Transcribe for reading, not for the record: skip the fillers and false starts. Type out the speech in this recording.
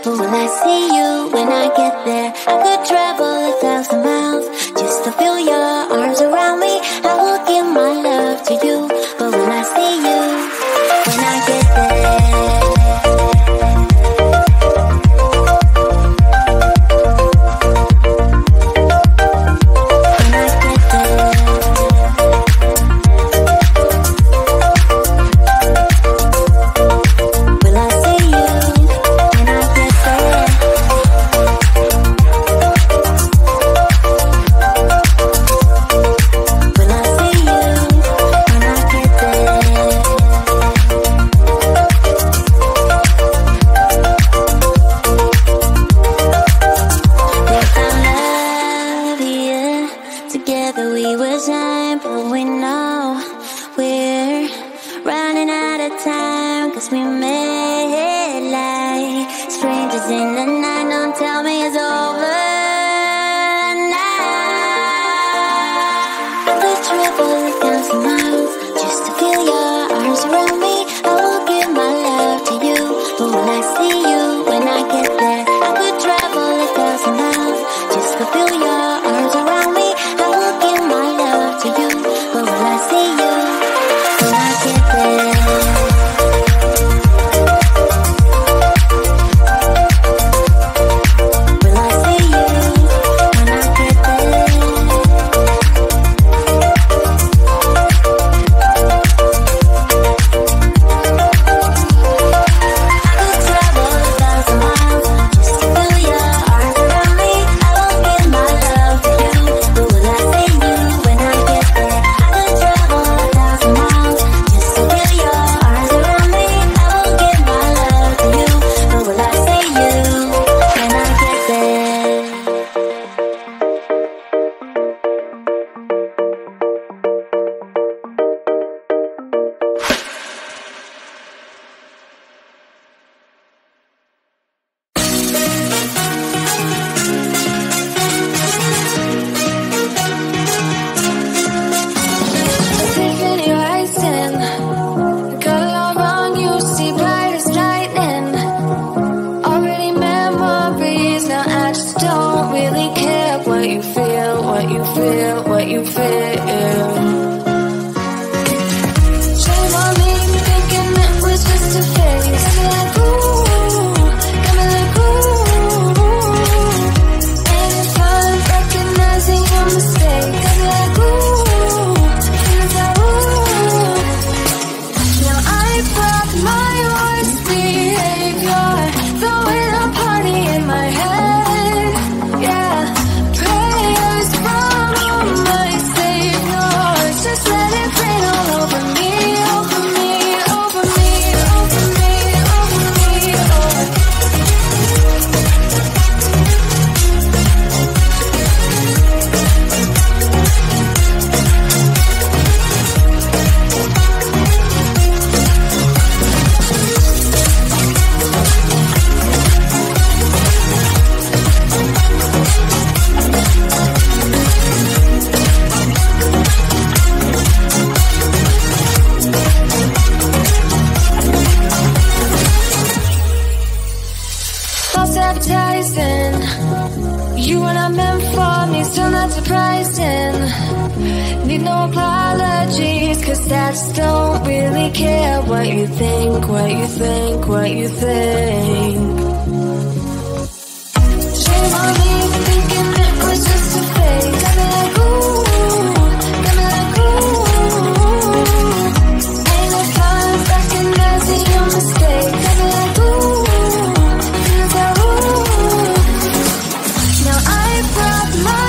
But will I see you when I get there? I could travel 1,000 miles just time, 'cause we met like strangers in the night. Don't tell me it's over now. I could travel 1,000 miles just to feel your arms around me. I will give my love to you, but will I see you when I get there? I could travel 1,000 miles just to feel your arms around me. I will give my love to you, but will I see you when I get there? You were not meant for me, still not surprising. Need no apologies, 'cause I just don't really care what you think, what you think, what you think. Shame on me for thinking it was just a phase. Got me like ooh, got me like ooh. Ain't no fun recognizing your mistake. Got me like ooh, feels like ooh. Now I brought my